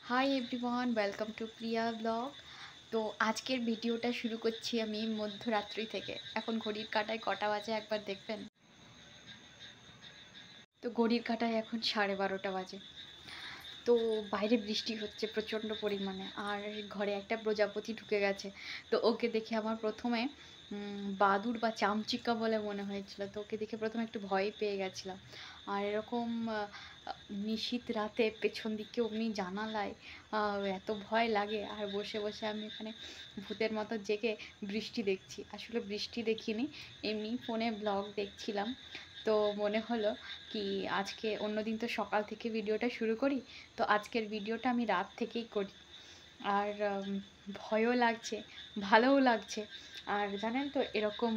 Hi everyone, welcome to Priya blog. তো আজকের ভিডিওটা শুরু করছি আমি মধ্যরাত্রি থেকে। এখন ঘড়ির কাঁটায় কটা বাজে একবার দেখবেন। তো ঘড়ির কাঁটায় এখন 12:30 বাজে। তো বাইরে বৃষ্টি হচ্ছে প্রচণ্ড পরিমাণে, আর ঘরে একটা প্রজাপতি ঢুকে গেছে। তো ওকে দেখে আমার প্রথমে বাদুড় বা চামচিকা বলে মনে হয়েছিল। তো ওকে দেখে প্রথমে একটু ভয় পেয়ে গেছিলাম। আর এরকম নিশীথ রাতে পেছন দিকে অমনি জানালায় এত ভয় লাগে। আর বসে বসে আমি এখানে ভূতের মতো জেগে বৃষ্টি দেখছি। আসলে বৃষ্টি দেখিনি, এমনি ফোনে ব্লগ দেখছিলাম। তো মনে হলো কি আজকে অন্যদিন তো সকাল থেকে ভিডিওটা শুরু করি, তো আজকের ভিডিওটা আমি রাত থেকেই করি। আর ভয়ও লাগছে, ভালোও লাগছে। আর জানেন তো, এরকম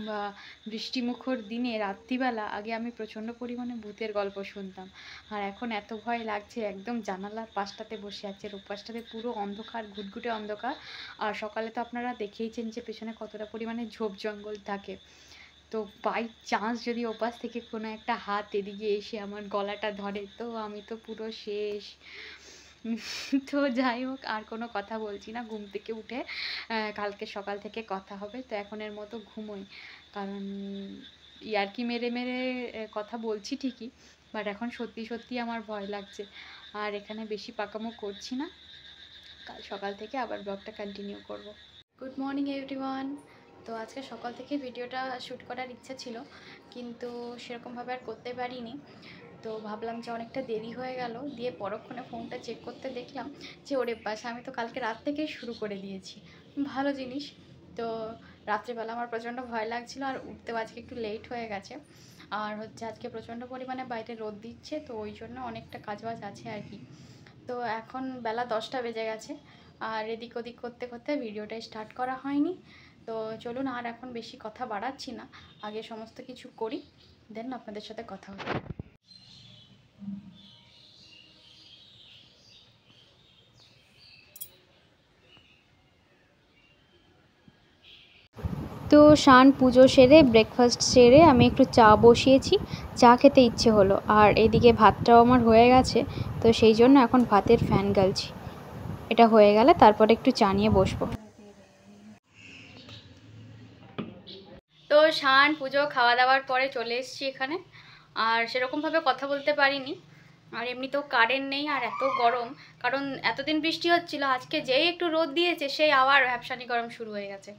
বৃষ্টিমুখর দিনে রাত্রিবেলা আগে আমি প্রচণ্ড পরিমাণে ভূতের গল্প শুনতাম। আর এখন এত ভয় লাগছে, একদম জানালার পাশটাতে বসে আছে, আর ওপাশটাতে পুরো অন্ধকার, ঘুটঘুটে অন্ধকার। আর সকালে তো আপনারা দেখেইছেন যে পেছনে কতটা পরিমাণে ঝোপ জঙ্গল থাকে। তো বাই চান্স যদি ওপাশ থেকে কোনো একটা হাত এদিকে এসে আমার গলাটা ধরে, তো আমি তো পুরো শেষ। তো যাই হোক, আর কোনো কথা বলছি না। ঘুম থেকে উঠে কালকে সকাল থেকে কথা হবে। তো এখনের মতো ঘুমোই, কারণ ইয়ার্কি মেরে মেরে কথা বলছি ঠিকই, বাট এখন সত্যি সত্যি আমার ভয় লাগছে। আর এখানে বেশি পাকামো করছি না, কাল সকাল থেকে আবার ব্লগটা কন্টিনিউ করব। Good morning everyone. তো আজকে সকাল থেকে ভিডিওটা শ্যুট করার ইচ্ছা ছিল, কিন্তু সেরকমভাবে আর করতে পারিনি। তো ভাবলাম যে অনেকটা দেরি হয়ে গেল, দিয়ে পরক্ষণে ফোনটা চেক করতে দেখলাম যে ওরে পাশে আমি তো কালকে রাত থেকেই শুরু করে দিয়েছি। ভালো জিনিস। তো রাত্রিবেলা আমার প্রচণ্ড ভয় লাগছিল, আর উঠতেও আজকে একটু লেট হয়ে গেছে। আর হচ্ছে আজকে প্রচণ্ড পরিমাণে বাইরে রোদ দিচ্ছে, তো ওই জন্য অনেকটা কাজবাজ আছে আর কি। তো এখন বেলা 10টা বেজে গেছে, আর এদিক ওদিক করতে করতে ভিডিওটা স্টার্ট করা হয়নি। তো চলুন, আর এখন বেশি কথা বাড়াচ্ছি না, আগে সমস্ত কিছু করি, দেন আপনাদের সাথে কথা হবে। তো স্নান পুজো সেরে ব্রেকফাস্ট সেরে আমি একটু চা বসিয়েছি, চা খেতে ইচ্ছে হলো। আর এদিকে ভাতটাও আমার হয়ে গেছে, তো সেই জন্য এখন ভাতের ফ্যান গালছি। এটা হয়ে গেলে তারপরে একটু চা নিয়ে বসবো। তো স্নান পুজো খাওয়া দাওয়ার পরে চলে এসেছি এখানে, আর সেরকমভাবে কথা বলতে পারিনি। আর এমনিতেও কারেন্ট নেই, আর এত গরম, কারণ এতদিন বৃষ্টি হচ্ছিল, আজকে যেই একটু রোদ দিয়েছে সেই আবার ভ্যাপসানি গরম শুরু হয়ে গেছে।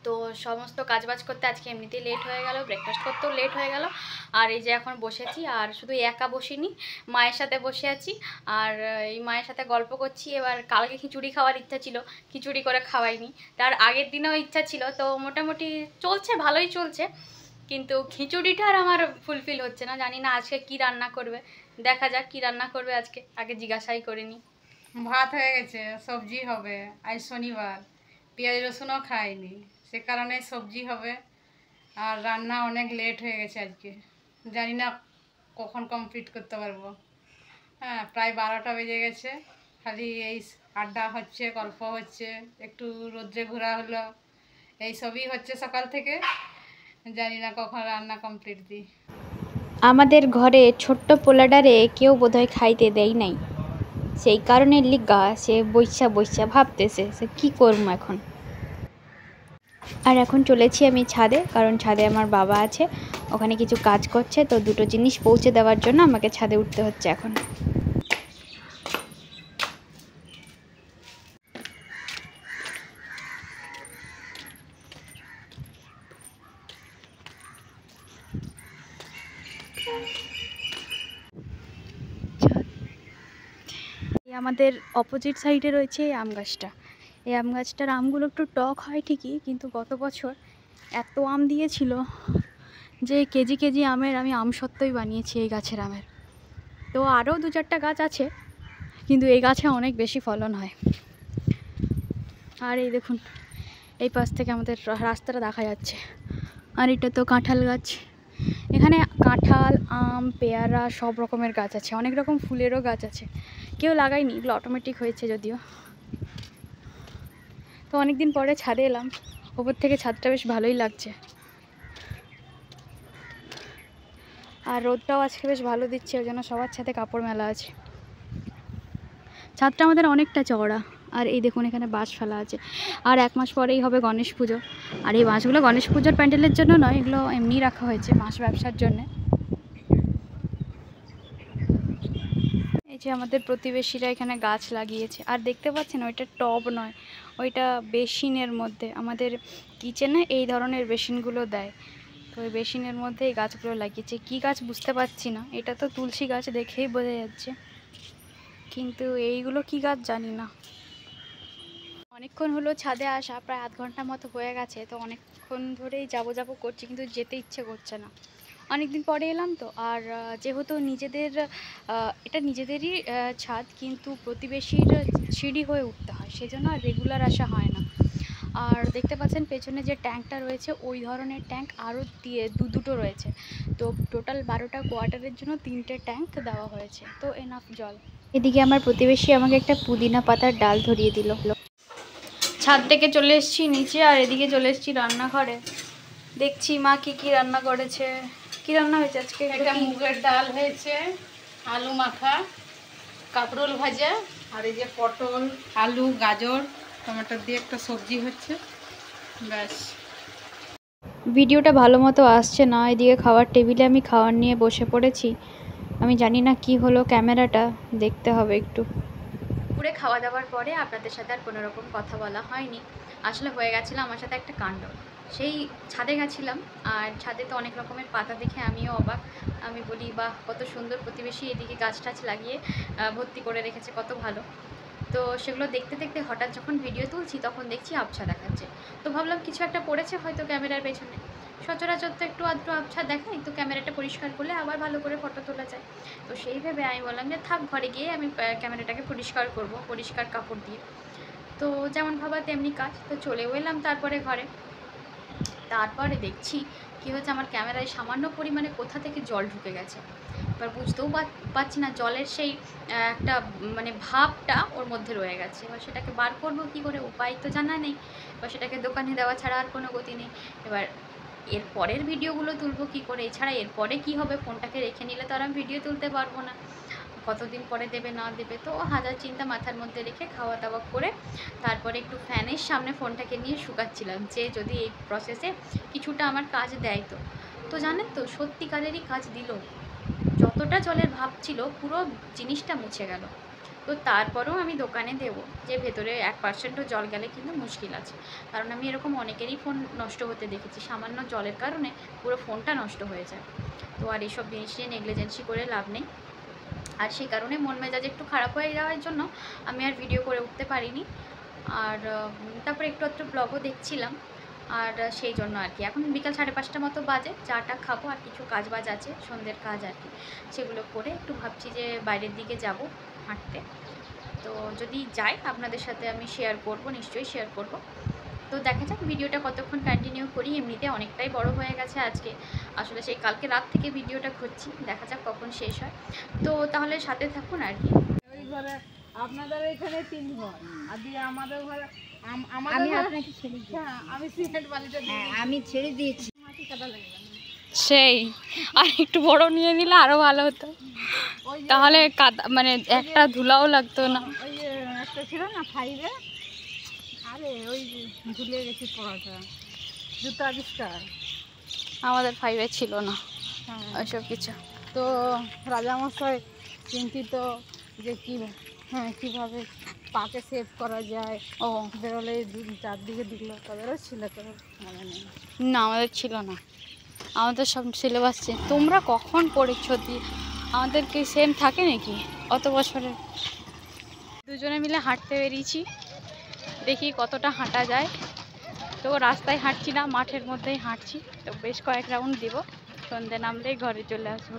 তো সমস্ত কাজবাজ করতে আজকে এমনিতেই লেট হয়ে গেল, ব্রেকফাস্ট করতেও লেট হয়ে গেল। আর এই যে এখন বসেছি, আর শুধু একা বসিনি, মায়ের সাথে বসে আছি। আর এই মায়ের সাথে গল্প করছি। এবার কালকে খিচুড়ি খাওয়ার ইচ্ছা ছিল, খিচুড়ি করে খাওয়াইনি। তার আগের দিনেও ইচ্ছা ছিল, তো মোটামুটি চলছে, ভালোই চলছে। কিন্তু খিচুড়িটা আর আমার ফুলফিল হচ্ছে না। জানি না আজকে কি রান্না করবে, দেখা যাক কি রান্না করবে আজকে, আগে জিজ্ঞাসাই করিনি। ভাত হয়ে গেছে, সবজি হবে। আজ শনিবার, পেঁয়াজ রসুনও খাইনি, সে কারণে সবজি হবে। আর রান্না অনেক লেট হয়ে গেছে আজকে, জানি না কখন কমপ্লিট করতে পারবো। হ্যাঁ, প্রায় 12টা বেজে গেছে। খালি এই আড্ডা হচ্ছে, গল্প হচ্ছে, একটু রোদ্রে ঘোরা হলো, এই সবই হচ্ছে সকাল থেকে। জানি না কখন রান্না কমপ্লিট দিই। আমাদের ঘরে ছোট্ট পোলাডারে কেউ বোধহয় খাইতে দেয় নাই, সেই কারণে লিগা সে বইসা বইসা ভাবতেছে সে কি করবো এখন। আর এখন চলেছি আমি ছাদে, কারণ ছাদে আমার বাবা আছে, ওখানে কিছু কাজ করছে। তো দুটো জিনিস পৌঁছে দেওয়ার জন্য আমাকে ছাদে উঠতে হচ্ছে এখন। আমাদের অপোজিট সাইডে রয়েছে এই আম গাছটা। এই আম গাছটার আমগুলো একটু টক হয় ঠিকই, কিন্তু গত বছর এত আম দিয়েছিল যে কেজি কেজি আমের আমি আমসত্ত্বই বানিয়েছি এই গাছের আমের। তো আরও 2-4টা গাছ আছে, কিন্তু এই গাছে অনেক বেশি ফলন হয়। আর এই দেখুন, এই পাশ থেকে আমাদের রাস্তাটা দেখা যাচ্ছে। আর এটা তো কাঁঠাল গাছ। এখানে কাঁঠাল, আম, পেয়ারা সব রকমের গাছ আছে, অনেক রকম ফুলেরও গাছ আছে। কেউ লাগায়নি, এগুলো অটোমেটিক হয়েছে যদিও। তো অনেক দিন পরে ছাদে এলাম, ওপর থেকে ছাদটা বেশ ভালোই লাগছে। আর রোদটাও আজকে বেশ ভালো দিচ্ছে, ওই জন্য সবার ছাদে কাপড় মেলা আছে। ছাদটা আমাদের অনেকটা চওড়া। আর এই দেখুন এখানে বাঁশ ফেলা আছে। আর 1 মাস পরেই হবে গণেশ পুজো। আর এই বাঁশগুলো গণেশ পুজোর প্যান্ডেলের জন্য নয়, এগুলো এমনি রাখা হয়েছে বাঁশ ব্যবসার জন্যে। এই যে আমাদের প্রতিবেশীরা এখানে গাছ লাগিয়েছে। আর দেখতে পাচ্ছেন ওইটা টব নয়, ওইটা বেসিনের মধ্যে। আমাদের কিচেনে এই ধরনের বেসিনগুলো দেয়, তো ওই বেসিনের মধ্যে এই গাছগুলো লাগিয়েছে। কি গাছ বুঝতে পারছি না, এটা তো তুলসী গাছ দেখেই বোঝা যাচ্ছে, কিন্তু এইগুলো কি গাছ জানি না। অনেকক্ষণ হলো ছাদে আসা, প্রায় আধ ঘন্টা মতো হয়ে গেছে। তো অনেকক্ষণ ধরেই যাবো করছি, কিন্তু যেতে ইচ্ছে করছে না। অনেকদিন পরে এলাম তো। আর যেহেতু নিজেদের এটা নিজেদেরই ছাদ, কিন্তু প্রতিবেশীর সিঁড়ি হয়ে উঠতে হয়, সেজন্য আর রেগুলার আসা হয় না। আর দেখতে পাচ্ছেন পেছনে যে ট্যাঙ্কটা রয়েছে, ওই ধরনের ট্যাঙ্ক আরও দুটো রয়েছে। তো টোটাল 12টা কোয়ার্টারের জন্য 3টে ট্যাঙ্ক দেওয়া হয়েছে, তো এনাফ জল। এদিকে আমার প্রতিবেশী আমাকে একটা পুদিনা পাতার ডাল ধরিয়ে দিল। ছাদ থেকে চলে এসেছি নিচে, আর এদিকে চলে এসেছি রান্নাঘরে। দেখছি মা কি রান্না করেছে। কি রান্না হয়েছে আজকে? এটা মুগের ডাল হয়েছে, আলু মাখা, কাঁকরোল ভাজা, আর এই যে পটল, আলু, গাজর, টমেটো দিয়ে একটা সবজি হচ্ছে, ব্যাস। ভিডিওটা ভালো মতো আসছে না। এদিকে খাওয়ার টেবিলে আমি খাবার নিয়ে বসে পড়েছি। আমি জানি না কি হলো, ক্যামেরাটা দেখতে হবে একটু। পুরে খাওয়া দাওয়ার পরে আপনাদের সাথে আর কোনো রকম কথা বলা হয়নি। আসলে হয়ে গেছিলো আমার সাথে একটা কাণ্ড। সেই ছাদে গেছিলাম, আর ছাদে তো অনেক রকমের পাতা দেখে আমিও অবাক। আমি বলি বাহ, কত সুন্দর প্রতিবেশী এদিকে গাছ টাছ লাগিয়ে ভর্তি করে রেখেছে, কত ভালো। তো সেগুলো দেখতে দেখতে হঠাৎ যখন ভিডিও তুলছি তখন দেখছি আবছা দেখাচ্ছে। তো ভাবলাম কিছু একটা পড়েছে হয়তো ক্যামেরার পেছনে। সচরাচর তো একটু আধটু আবছা দেখায়, তো ক্যামেরাটা পরিষ্কার করলে আবার ভালো করে ফটো তোলা যায়। তো সেই ভেবে আমি বললাম যে থাক, ঘরে গিয়ে আমি ক্যামেরাটাকে পরিষ্কার করব পরিষ্কার কাপড় দিয়ে। তো যেমন ভাবা তেমনি কাজ। তো চলেও এলাম তারপরে ঘরে। তারপরে দেখছি কী হচ্ছে, আমার ক্যামেরায় সামান্য পরিমাণে কোথা থেকে জল ঢুকে গেছে। এবার বুঝতেও পারছি না, জলের সেই একটা মানে ভাবটা ওর মধ্যে রয়ে গেছে। এবার সেটাকে বার করবো কী করে, উপায় তো জানা নেই। এবার সেটাকে দোকানে দেওয়া ছাড়া আর কোনো গতি নেই। এবার এর পরের ভিডিওগুলো তুলবো কী করে, এছাড়া এরপরে কী হবে, ফোনটাকে রেখে নিলে তো আর আমি ভিডিও তুলতে পারবো না। কতদিন পরে দেবে না দেবে, তো হাজার চিন্তা মাথার মধ্যে রেখে খাওয়া দাওয়া করে তারপরে একটু ফ্যানের সামনে ফোনটাকে নিয়ে শুকাচ্ছিলাম, যে যদি এই প্রসেসে কিছুটা আমার কাজ দেয়। তো জানেন তো, সত্যিকারেরই কাজ দিল। যতটা জলের ভাব ছিল পুরো জিনিসটা মুছে গেল। তো তারপরেও আমি দোকানে দেবো যে ভেতরে 1%ও জল গেলে কিন্তু মুশকিল আছে, কারণ আমি এরকম অনেকেরই ফোন নষ্ট হতে দেখেছি, সামান্য জলের কারণে পুরো ফোনটা নষ্ট হয়ে যায়। তো আর এইসব জিনিস নিয়ে নেগলিজেন্সি করে লাভ নেই। আর সেই কারণে মন মেজাজ একটু খারাপ হয়ে যাওয়ার জন্য আমি আর ভিডিও করে উঠতে পারিনি। আর তারপরে একটু ব্লগও দেখছিলাম, আর সেই জন্য আর কি। এখন বিকাল 5:30 মতো বাজে, চাটা খাবো, আর কিছু কাজ বাজ আছে সন্ধ্যের কাজ আর কি, সেগুলো করে একটু ভাবছি যে বাইরের দিকে যাব হাঁটতে। তো যদি যাই আপনাদের সাথে আমি শেয়ার করব, নিশ্চয়ই শেয়ার করব। তো দেখা যাক ভিডিওটা কতক্ষণ কন্টিনিউ করি। এমনিতে অনেকটাই বড় হয়ে গেছে আজকে, আসলে সেই কালকে রাত থেকে ভিডিওটা করছি, দেখা যাক কখন শেষ হয়। তো তাহলে সাথে থাকুন আর কি। ওই ঘরে আপনাদের এখানে 3 ঘর, আর দিয়ে আমাদের ঘরে আমি আপনাকে ছেড়ে দিই। হ্যাঁ, আমি সিমেন্ট বালিটা দিয়ে হ্যাঁ, আমি ছেড়ে দিয়েছি। মাটি কাটা লাগবে না। সেই আর একটু বড় নিয়ে নিলে আরও ভালো হতো, ওই যে তাহলে কাদা মানে একটা ধুলাও লাগতো না। ওই যে একটা ছিল না 5-এ, আরে ওই যে ভুলে গেছি পড়াটা, জুতো আবিষ্কার। আমাদের 5-এ ছিল না হ্যাঁ, ওইসব কিছু। তো রাজামশাই চিন্তিত যে কীভাবে পাকে সেভ করা যায়। ও বেরোলে চারদিকে দিল, তাদেরও ছিল, তো মনে নেই। না, আমাদের ছিল না, আমাদের সব সিলেবাস চেঞ্জ। তোমরা কখন পড়েছো দিয়ে, আমাদের কি সেম থাকে নাকি অত বছরের? দুজনে মিলে হাঁটতে বেরিয়েছি, দেখি কতটা হাঁটা যায়। তো রাস্তায় হাঁটছি না, মাঠের মধ্যেই হাঁটছি। তো বেশ কয়েক রাউন্ড দিব, সন্ধে নামলেই ঘরে চলে আসবো।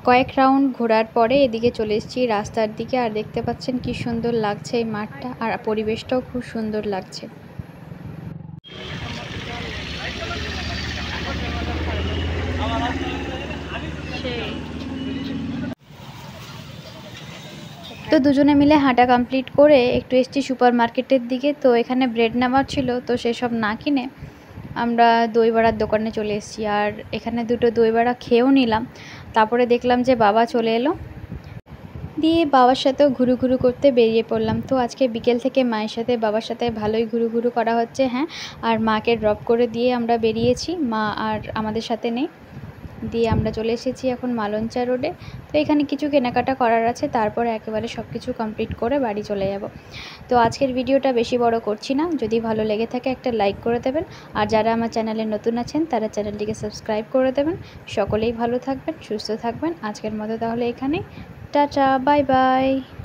কয়েক রাউন্ড ঘোরার পরে এদিকে চলে এসেছি রাস্তার দিকে, আর দেখতে পাচ্ছেন কি সুন্দর লাগছে এই মাঠটা, আর পরিবেশটাও খুব সুন্দর লাগছে। তো দুজনে মিলে হাঁটা কমপ্লিট করে একটু এসেছি সুপার মার্কেটের দিকে। তো এখানে ব্রেড নেওয়ার ছিল, তো সেসব না কিনে আমরা দই বড়ার দোকানে চলে এসেছি, আর এখানে দুটো দই বড়া খেয়েও নিলাম। তারপরে দেখলাম যে বাবা চলে এলো। দিয়ে বাবার সাথেও ঘুরু ঘুরু করতে বেরিয়ে পড়লাম। তো আজকে বিকেল থেকে মায়ের সাথে বাবার সাথে ভালোই ঘুরু ঘুরু করা হচ্ছে। হ্যাঁ, আর মাকে ড্রপ করে দিয়ে আমরা বেরিয়েছি, মা আর আমাদের সাথে নেই। দিয়ে আমরা চলে এসেছি এখন মালঞ্চা রোডে। তো এখানে কিছু কেনাকাটা করার আছে, তারপরে একেবারে সব কিছু কমপ্লিট করে বাড়ি চলে যাব। তো আজকের ভিডিওটা বেশি বড় করছি না, যদি ভালো লেগে থাকে একটা লাইক করে দেবেন, আর যারা আমার চ্যানেলে নতুন আছেন তারা চ্যানেলটিকে সাবস্ক্রাইব করে দেবেন। সকলেই ভালো থাকবেন, সুস্থ থাকবেন। আজকের মতো তাহলে এখানেই, টাটা, বাই বাই।